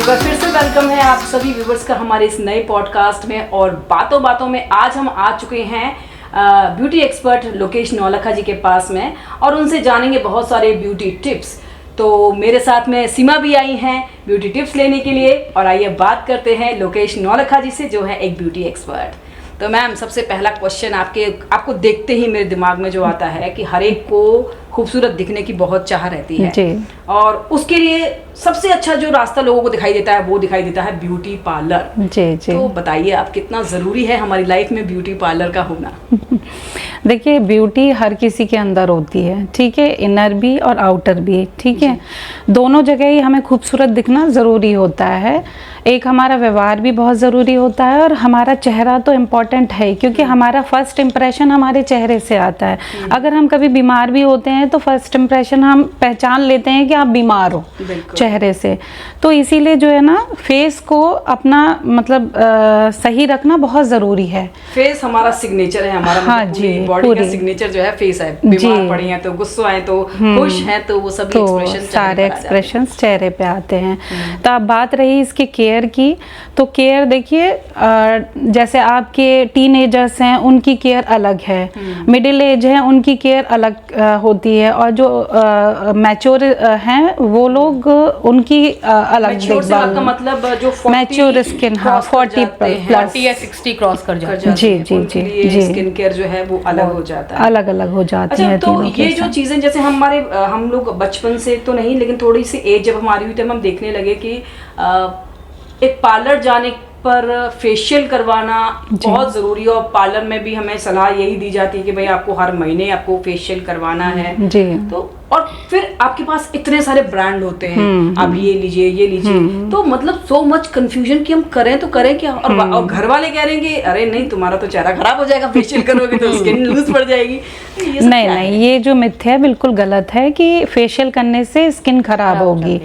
एक बार फिर से वेलकम है आप सभी व्यूवर्स का हमारे इस नए पॉडकास्ट में। और बातों बातों में आज हम आ चुके हैं ब्यूटी एक्सपर्ट लोकेश नौलखा जी के पास में और उनसे जानेंगे बहुत सारे ब्यूटी टिप्स। तो मेरे साथ में सीमा भी आई हैं ब्यूटी टिप्स लेने के लिए। और आइए बात करते हैं लोकेश नौलखा जी से, जो है एक ब्यूटी एक्सपर्ट। तो मैम, सबसे पहला क्वेश्चन आपको देखते ही मेरे दिमाग में जो आता है कि हर एक को खूबसूरत दिखने की बहुत चाह रहती है जी। और उसके लिए सबसे अच्छा जो रास्ता लोगों को दिखाई देता है वो दिखाई देता है ब्यूटी पार्लर। जी जी। तो बताइए आप, कितना ज़रूरी है हमारी लाइफ में ब्यूटी पार्लर का होना? देखिए, ब्यूटी हर किसी के अंदर होती है, ठीक है, इनर भी और आउटर भी, ठीक है। दोनों जगह ही हमें खूबसूरत दिखना ज़रूरी होता है। एक हमारा व्यवहार भी बहुत ज़रूरी होता है और हमारा चेहरा तो इम्पॉर्टेंट है, क्योंकि हमारा फर्स्ट इम्प्रेशन हमारे चेहरे से आता है। अगर हम कभी बीमार भी होते हैं तो फर्स्ट इम्प्रेशन हम पहचान लेते हैं कि आप बीमार हो चेहरे से। तो इसीलिए जो है ना, फेस को अपना मतलब सही रखना बहुत ज़रूरी है। फेस हमारा सिग्नेचर है, हमारा हाँ जी, बॉडी का सिग्नेचर जो है फेस है। बीमार पड़ी हैं तो, गुस्सा है तो, खुश हैं तो, वो सभी एक्सप्रेशन, सारे एक्सप्रेशंस चेहरे पे आते हैं। तो अब बात रही इसकी केयर की, तो केयर देखिए, जैसे आपके टीनेजर्स हैं उनकी केयर अलग है, मिडिल एज है उनकी केयर अलग होती है, और जो मैच्योर हैं वो लोग उनकी अलग देखभाल। का मतलब जो मैच्योर स्किन, हाँ, 40 प्लस या 60 क्रॉस कर जाते हैं, जी जी जी जी, स्किन केयर जो है वो अलग हो जाता है, अलग अलग हो जाती है। तो ये जो चीजें, जैसे हम लोग बचपन से तो नहीं, लेकिन थोड़ी सी एज जब हमारी हुई तब हम देखने लगे कि एक पार्लर जाने पर फेशियल करवाना बहुत ज़रूरी है। और पार्लर में भी हमें सलाह यही दी जाती है कि भाई आपको हर महीने आपको फेशियल करवाना है जी। तो और फिर आपके पास इतने सारे ब्रांड होते हैं, आप ये लीजिए ये लीजिए, तो मतलब सो मच कंफ्यूजन कि हम करें तो करें क्या। और घर वाले कह रहे हैं कि अरे नहीं, तुम्हारा तो चेहरा खराब हो जाएगा, फेशियल करोगे तो स्किन लूज पड़ जाएगी। नहीं नहीं, ये जो मिथ्या है बिल्कुल गलत है कि फेशियल करने से स्किन खराब होगी।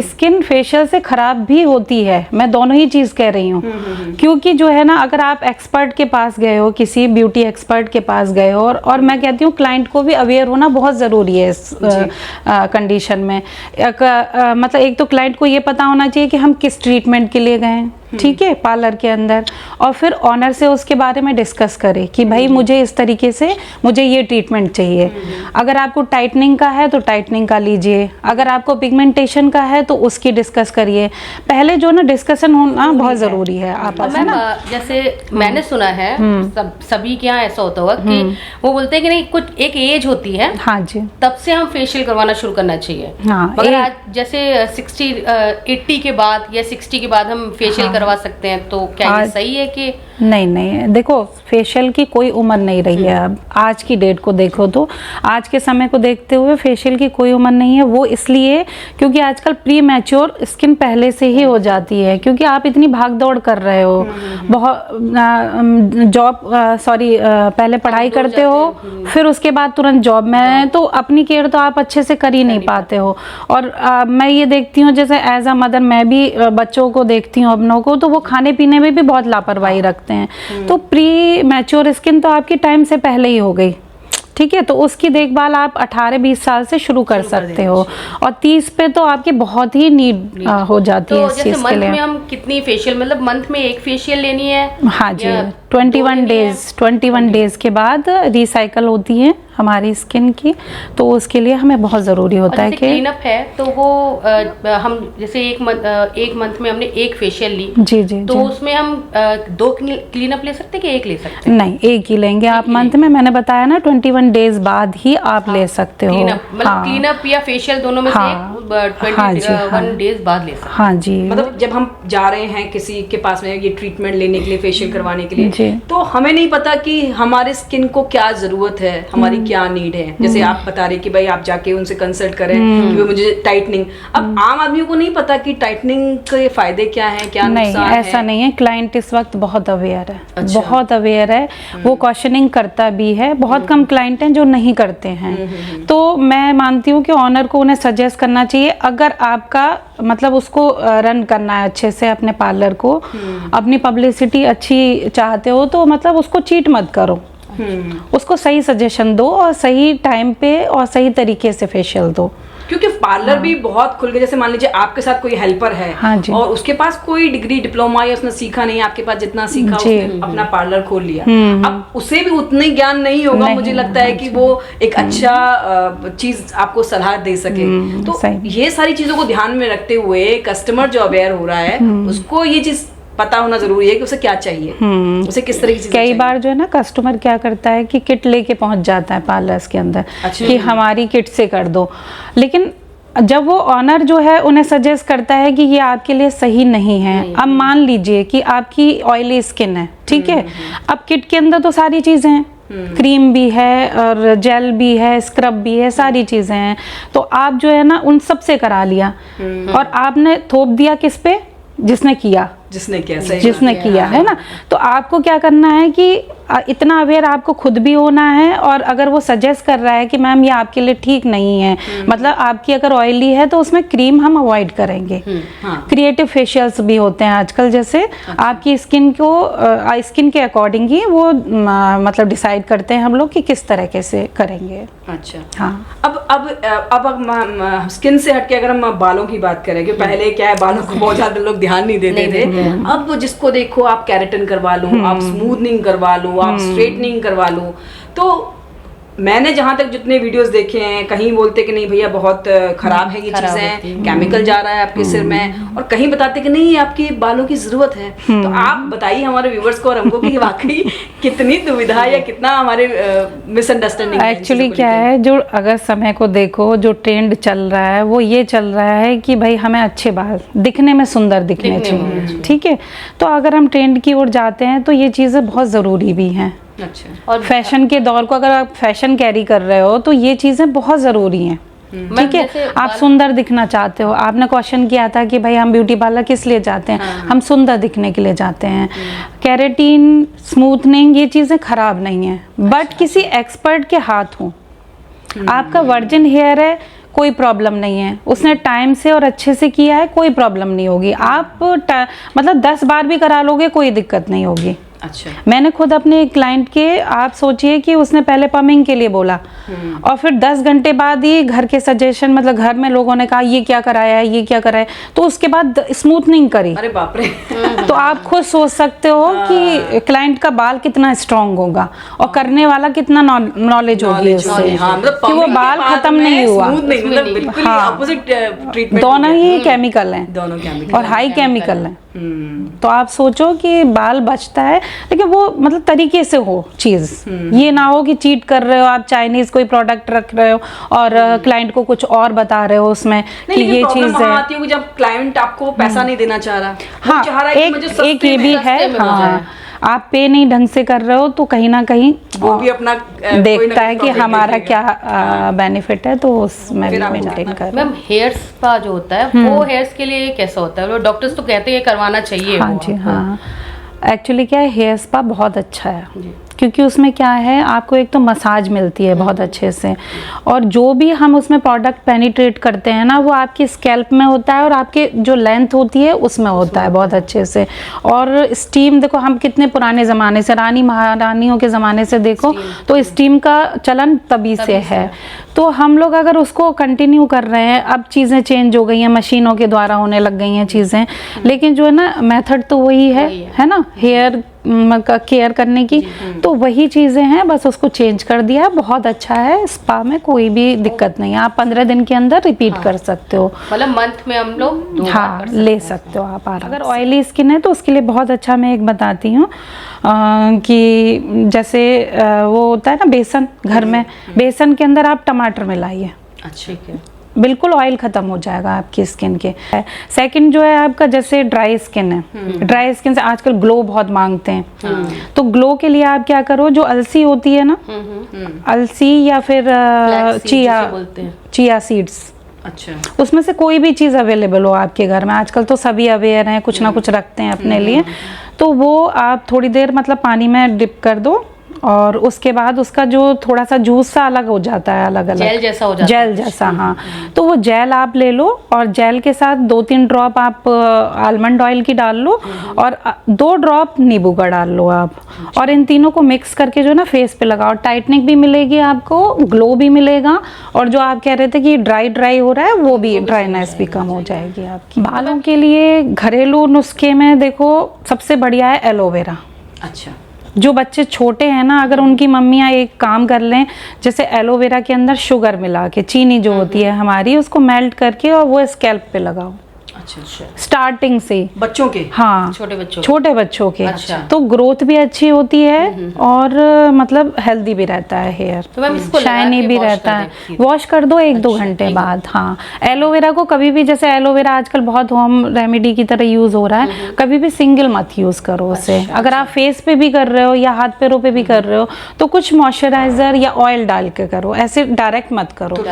स्किन फेशियल से खराब भी होती है, मैं दोनों ही चीज कह रही हूँ। क्योंकि जो है ना, अगर आप एक्सपर्ट के पास गए हो, किसी ब्यूटी एक्सपर्ट के पास गए हो, और मैं कहती हूँ क्लाइंट को भी अवेयर होना बहुत ज़रूरी है इस कंडीशन में। मतलब एक तो क्लाइंट को ये पता होना चाहिए कि हम किस ट्रीटमेंट के लिए गए, ठीक है, पार्लर के अंदर, और फिर ऑनर से उसके बारे में डिस्कस करें कि भाई मुझे इस तरीके से मुझे ये ट्रीटमेंट चाहिए। अगर आपको टाइटनिंग का है तो टाइटनिंग का लीजिए, अगर आपको पिगमेंटेशन का है तो उसकी डिस्कस करिए। पहले जो ना डिस्कशन होना बहुत ज़रूरी है। आप जैसे मैंने सुना है सभी के यहाँ ऐसा होता होगा कि वो बोलते हैं कि नहीं, कुछ एक एज होती है, हाँ जी, तब से हम फेशियल करवाना शुरू करना चाहिए। मगर आज जैसे 80 के बाद या 60 के बाद हम फेशियल करवा सकते हैं, तो क्या ये सही है कि नहीं? नहीं, देखो, फेशियल की कोई उम्र नहीं रही है। अब आज की डेट को देखो तो, आज के समय को देखते हुए फेशियल की कोई उम्र नहीं है। वो इसलिए क्योंकि आजकल प्री मैच्योर स्किन पहले से ही हो जाती है, क्योंकि आप इतनी भाग दौड़ कर रहे हो, बहुत पहले पढ़ाई करते हो, फिर उसके बाद तुरंत जॉब में, तो अपनी केयर तो आप अच्छे से कर ही नहीं पाते हो। और मैं ये देखती हूँ, जैसे एज अ मदर मैं भी बच्चों को देखती हूँ अपनों को, तो वो खाने पीने में भी बहुत लापरवाही रखते हैं। तो प्री मैच्योर स्किन तो आपकी टाइम से पहले ही हो गई, ठीक है। तो उसकी देखभाल आप 18-20 साल से शुरू कर सकते हो, और 30 पे तो आपकी बहुत ही नीड हो जाती है इस चीज के लिए। में हम कितनी फेशियल, मतलब मंथ में एक फेशियल लेनी है? हाँ जी, 21 डेज के बाद रिसाइकल होती है हमारी स्किन की, तो उसके लिए हमें बहुत ज़रूरी होता है कि क्लीनअप है। तो वो हम जैसे एक मंथ में हमने एक फेशियल ली, जी जी, तो उसमें हम 2 क्लीनअप ले सकते हैं कि एक ले सकते हैं? नहीं, एक ही लेंगे आप मंथ में। मैंने बताया ना, 21 डेज बाद ही आप ले सकते हो। मतलब क्लीनअप या फेशियल दोनों में से 21 डेज बाद ले सकते हैं। हाँ जी, मतलब जब हम जा रहे हैं किसी के पास में ये ट्रीटमेंट लेने के लिए, फेशियल करवाने के लिए, तो हमें नहीं पता कि हमारे स्किन को क्या जरूरत है, हमारी क्या नीड है। जैसे आप बता रहे कि भाई आप जाके उनसे कंसल्ट करें कि मुझे टाइटनिंग। अब आम आदमियों को नहीं पता कि टाइटनिंग के फायदे क्या हैं, क्या नुकसान है। ऐसा नहीं है, क्लाइंट इस वक्त बहुत अवेयर है। अच्छा। बहुत अवेयर है, वो क्वेश्चनिंग करता भी है। बहुत कम क्लाइंट हैं जो नहीं करते हैं। तो मैं मानती हूँ कि ऑनर को उन्हें सजेस्ट करना चाहिए, अगर आपका मतलब उसको रन करना है अच्छे से अपने पार्लर को, अपनी पब्लिसिटी अच्छी चाहते हो, तो मतलब उसको चीट मत करो। उसको सही सजेशन दो और सही टाइम पे और सही तरीके से फेशियल दो। क्योंकि पार्लर भी बहुत खुल गए, जैसे मान लीजिए आपके साथ कोई हेल्पर है और उसके पास कोई डिग्री डिप्लोमा या उसने सीखा नहीं, आपके पास जितना सीखा उसने अपना पार्लर खोल लिया, अब उसे भी उतना ही ज्ञान नहीं होगा, मुझे लगता है कि वो एक अच्छा चीज आपको सलाह दे सके। तो ये सारी चीजों को ध्यान में रखते हुए कस्टमर जो अवेयर हो रहा है उसको ये चीज पता होना जरूरी है कि उसे क्या चाहिए, उसे किस तरह की चीजें कई बार जो है ना कस्टमर क्या करता है कि किट लेके पहुंच जाता है पार्लर्स के अंदर कि हमारी किट से कर दो, लेकिन जब वो ऑनर जो है उन्हें सजेस्ट करता है कि ये आपके लिए सही नहीं है। अब मान लीजिए कि आपकी ऑयली स्किन है, ठीक है, अब किट के अंदर तो सारी चीजें हैं, क्रीम भी है और जेल भी है, स्क्रब भी है, सारी चीजें हैं, तो आप जो है ना उन सब से करा लिया और आपने थोप दिया किस पे, जिसने किया है ना। तो आपको क्या करना है कि इतना अवेयर आपको खुद भी होना है, और अगर वो सजेस्ट कर रहा है कि मैम ये आपके लिए ठीक नहीं है, मतलब आपकी अगर ऑयली है तो उसमें क्रीम हम अवॉइड करेंगे। क्रिएटिव फेशियल्स भी होते हैं आजकल, जैसे आपकी स्किन को स्किन के अकॉर्डिंग ही वो मतलब डिसाइड करते हैं हम लोग कि किस तरीके से करेंगे। अच्छा, हाँ। अब स्किन से हटके अगर हम बालों की बात करें, कि पहले क्या है बालों को बहुत ज्यादा लोग ध्यान नहीं देते थे, अब जिसको देखो आप केराटिन करवा लो, आप स्मूथनिंग करवा लो, आप स्ट्रेटनिंग करवा लो। तो मैंने जहां तक जितने वीडियोस देखे हैं, कहीं बोलते कि नहीं भैया बहुत खराब है ये चीजें, केमिकल जा रहा है आपके सिर में, और कहीं बताते कि नहीं आपके बालों की जरूरत है। तो आप बताइए हमारे व्यूवर्स को और हमको कि वाकई कितनी दुविधा या कितना हमारे मिसअंडरस्टैंडिंग। एक्चुअली क्या है, जो अगर समय को देखो, जो ट्रेंड चल रहा है वो ये चल रहा है कि भाई हमें अच्छे बाल दिखने में सुंदर दिखने चाहिए, ठीक है। तो अगर हम ट्रेंड की ओर जाते हैं तो ये चीजें बहुत जरूरी भी हैं। अच्छा, और फैशन के दौर को अगर आप फैशन कैरी कर रहे हो तो ये चीजें बहुत जरूरी हैं, ठीक है। आप सुंदर दिखना चाहते हो, आपने क्वेश्चन किया था कि भाई हम ब्यूटी पार्लर किस लिए जाते हैं, हम सुंदर दिखने के लिए जाते हैं। केराटिन, स्मूथनिंग ये चीजें खराब नहीं है, बट किसी एक्सपर्ट के हाथ हो। आपका वर्जिन हेयर है, कोई प्रॉब्लम नहीं है, उसने टाइम से और अच्छे से किया है, कोई प्रॉब्लम नहीं होगी। आप मतलब 10 बार भी करा लोगे कोई दिक्कत नहीं होगी। अच्छा, मैंने खुद अपने एक क्लाइंट के, आप सोचिए कि उसने पहले पमिंग के लिए बोला और फिर 10 घंटे बाद ही घर के सजेशन, मतलब घर में लोगों ने कहा ये क्या कराया है, ये क्या कराया, तो उसके बाद स्मूथनिंग करी। अरे बाप रे। तो आप खुद सोच सकते हो कि क्लाइंट का बाल कितना स्ट्रांग होगा और करने वाला कितना नॉलेज होगी उससे, कि वो बाल खत्म नहीं हुआ। दोनों ही केमिकल हैं और हाई केमिकल हैं। तो आप सोचो कि बाल बचता है, लेकिन वो मतलब तरीके से हो चीज, ये ना हो कि चीट कर रहे हो, आप चाइनीज कोई प्रोडक्ट रख रहे हो और क्लाइंट को कुछ और बता रहे हो उसमें कि ये चीज है। जब क्लाइंट आपको पैसा नहीं देना चाह रहा, हाँ, एक ये भी है, हाँ, आप पे नहीं ढंग से कर रहे हो तो कहीं ना कहीं वो भी अपना देखता है कि हमारा क्या बेनिफिट है, तो उसमें भी मेंटेन कर। मैम हेयर स्पा जो होता है वो हेयर्स के लिए कैसा होता है? डॉक्टर्स तो कहते हैं करवाना चाहिए। हाँ जी, हाँ। एक्चुअली क्या है, हेयर स्पा बहुत अच्छा है क्योंकि उसमें क्या है, आपको एक तो मसाज मिलती है बहुत अच्छे से, और जो भी हम उसमें प्रोडक्ट पेनिट्रेट करते हैं ना वो आपकी स्कैल्प में होता है और आपके जो लेंथ होती है उसमें होता है बहुत अच्छे से। और स्टीम देखो, हम कितने पुराने ज़माने से, रानी महारानियों के ज़माने से देखो तो स्टीम का चलन तभी से है। तो हम लोग अगर उसको कंटिन्यू कर रहे हैं, अब चीज़ें चेंज हो गई हैं, मशीनों के द्वारा होने लग गई हैं चीज़ें, लेकिन जो है ना मेथड तो वही है ना, हेयर का केयर करने की, तो वही चीज़ें हैं, बस उसको चेंज कर दिया। बहुत अच्छा है, स्पा में कोई भी दिक्कत नहीं है, आप 15 दिन के अंदर रिपीट कर सकते हो, मतलब मंथ में हम लोग हाँ ले सकते हो आप। अगर ऑयली स्किन है तो उसके लिए बहुत अच्छा मैं एक बताती हूँ कि जैसे वो होता है ना बेसन, घर में बेसन के अंदर आप टमाटर मिलाइए, अच्छा है, बिल्कुल ऑयल खत्म हो जाएगा आपकी स्किन के। सेकंड जो है आपका, जैसे ड्राई स्किन है, ड्राई स्किन से आजकल ग्लो बहुत मांगते हैं, तो ग्लो के लिए आप क्या करो, जो अलसी होती है ना, अलसी या फिर चिया सीड्स, अच्छा, उसमें से कोई भी चीज़ अवेलेबल हो आपके घर में, आजकल तो सभी अवेयर हैं, कुछ ना कुछ रखते हैं अपने लिए, तो वो आप थोड़ी देर मतलब पानी में डिप कर दो और उसके बाद उसका जो थोड़ा सा जूस सा अलग हो जाता है, अलग अलग जेल जैसा हो जाता जेल जैसा, हाँ। तो वो जेल आप ले लो और जेल के साथ 2-3 ड्रॉप आप आलमंड ऑयल की डाल लो और 2 ड्रॉप नींबू का डाल लो आप, और इन तीनों को मिक्स करके जो ना फेस पे लगाओ। टाइटनिंग भी मिलेगी आपको, ग्लो भी मिलेगा, और जो आप कह रहे थे कि ड्राई हो रहा है वो भी ड्राइनेस भी कम हो जाएगी आपकी। बालों के लिए घरेलू नुस्खे में देखो सबसे बढ़िया है एलोवेरा। अच्छा, जो बच्चे छोटे हैं ना, अगर उनकी मम्मियाँ एक काम कर लें, जैसे एलोवेरा के अंदर शुगर मिला के, चीनी जो होती है हमारी, उसको मेल्ट करके और वो स्कैल्प पे लगाओ। अच्छा, स्टार्टिंग से बच्चों के, हाँ, छोटे बच्चों के। अच्छा। तो ग्रोथ भी अच्छी होती है और मतलब हेल्दी भी रहता है हेयर, तो मैम इसको शाइनी भी रहता है। वॉश कर दो 1-2 घंटे बाद। हाँ, एलोवेरा को कभी भी, जैसे एलोवेरा आजकल बहुत होम रेमेडी की तरह यूज हो रहा है, कभी भी सिंगल मत यूज करो उसे। अगर आप फेस पे भी कर रहे हो या हाथ पैरों पे भी कर रहे हो तो कुछ मॉइस्चराइजर या ऑयल डाल के करो, ऐसे डायरेक्ट मत करो।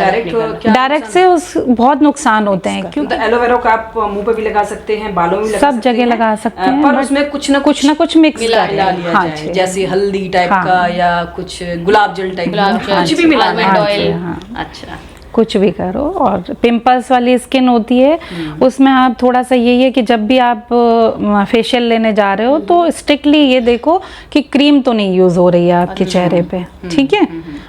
डायरेक्ट से उस बहुत नुकसान होते हैं। क्योंकि एलोवेरा का आप मुंह पे भी लगा सकते हैं, बालों में भी लगा सब जगह लगा सकते हैं, पर उसमें कुछ ना कुछ मिक्स मिला लिया जाए, जैसे हल्दी टाइप का या कुछ गुलाब जल टाइप का, कुछ भी मिला ऑयल। अच्छा, कुछ भी करो। और पिंपल्स वाली स्किन होती है, उसमें आप थोड़ा सा यही है कि जब भी आप फेशियल लेने जा रहे हो तो स्ट्रिक्टली ये देखो कि क्रीम तो नहीं यूज हो रही है आपके चेहरे पे, ठीक है।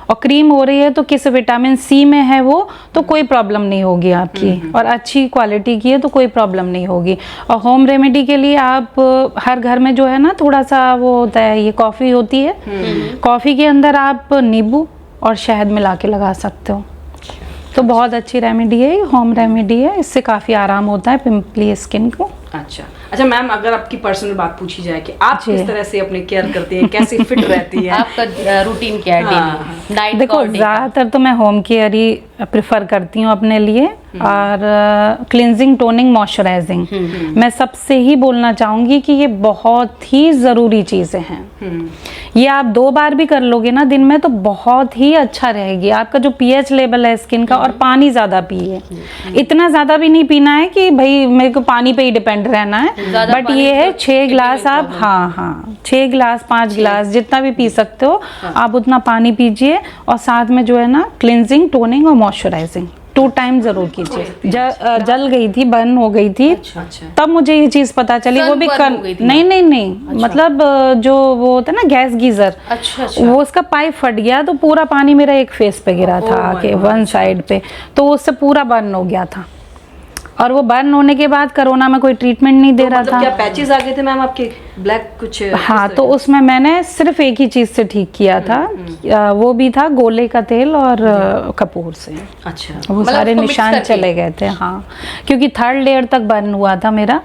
और क्रीम हो रही है तो किस विटामिन सी में है वो, तो कोई प्रॉब्लम नहीं होगी आपकी, और अच्छी क्वालिटी की है तो कोई प्रॉब्लम नहीं होगी। और होम रेमेडी के लिए आप हर घर में जो है ना थोड़ा सा वो होता है, ये कॉफ़ी होती है, कॉफ़ी के अंदर आप नींबू और शहद मिला के लगा सकते हो, तो बहुत अच्छी रेमेडी है, होम रेमेडी है, इससे काफ़ी आराम होता है पिंपली स्किन को। अच्छा मैम, अगर आपकी पर्सनल बात पूछी जाए कि आप किस तरह से अपनी केयर करती हैं, कैसे फिट रहती है, आपका रूटीन क्या है? नाइट देखो ज़्यादातर तो मैं होम केयर ही प्रेफर करती हूँ अपने लिए, और क्लिनजिंग, टोनिंग, मॉइस्चराइजिंग मैं सबसे ही बोलना चाहूँगी कि ये बहुत ही ज़रूरी चीज़ें हैं। ये आप 2 बार भी कर लोगे ना दिन में तो बहुत ही अच्छा रहेगी। आपका जो पीएच लेवल है स्किन का, और पानी ज़्यादा पिए, इतना ज़्यादा भी नहीं पीना है कि भाई मेरे को पानी पे ही डिपेंड रहना है, बट ये है 6 गिलास आप, हाँ 6 गिलास 5 गिलास जितना भी पी सकते हो आप उतना पानी पीजिए, और साथ में जो है ना क्लिनजिंग, टोनिंग और मॉइस्चराइजिंग 2 टाइम जरूर कीजिए। जल गई थी, बर्न हो गई थी, तब मुझे ये चीज पता चली। वो भी नहीं, मतलब जो वो होता है ना गैस गीजर, वो उसका पाइप फट गया तो पूरा पानी मेरा एक फेस पे गिरा था आके, वन साइड पे, तो उससे पूरा बर्न हो गया था। और वो बर्न होने के बाद कोरोना में कोई ट्रीटमेंट नहीं दे रहा था। क्या पैचेस आ गए थे मैम आपके ब्लैक कुछ? हाँ, तो उसमें मैंने सिर्फ एक ही चीज से ठीक किया था, वो भी था गोले का तेल और कपूर से। अच्छा, वो सारे निशान चले गए थे। हाँ, क्योंकि 3rd लेयर तक बर्न हुआ था मेरा,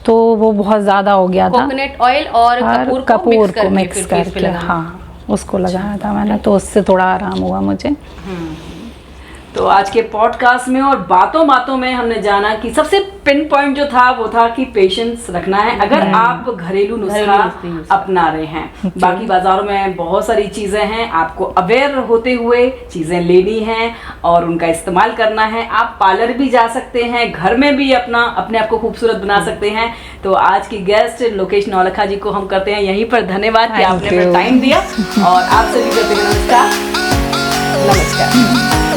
तो वो बहुत ज्यादा हो गया था। कोकोनट ऑयल और कपूर को मिक्स करके, हाँ, उसको लगाया था मैंने, तो उससे थोड़ा आराम हुआ मुझे। तो आज के पॉडकास्ट में और बातों बातों में हमने जाना कि सबसे पिन पॉइंट जो था वो था कि पेशेंस रखना है अगर आप घरेलू नुस्खा अपना रहे हैं। बाकी बाजारों में बहुत सारी चीजें हैं, आपको अवेयर होते हुए चीजें लेनी हैं और उनका इस्तेमाल करना है। आप पार्लर भी जा सकते हैं, घर में भी अपने आप को खूबसूरत बना सकते हैं। तो आज की गेस्ट लोकेश नौलखा जी को हम करते हैं यहीं पर धन्यवाद कि आपने अपना टाइम दिया, और आप सभी करते हैं नमस्कार।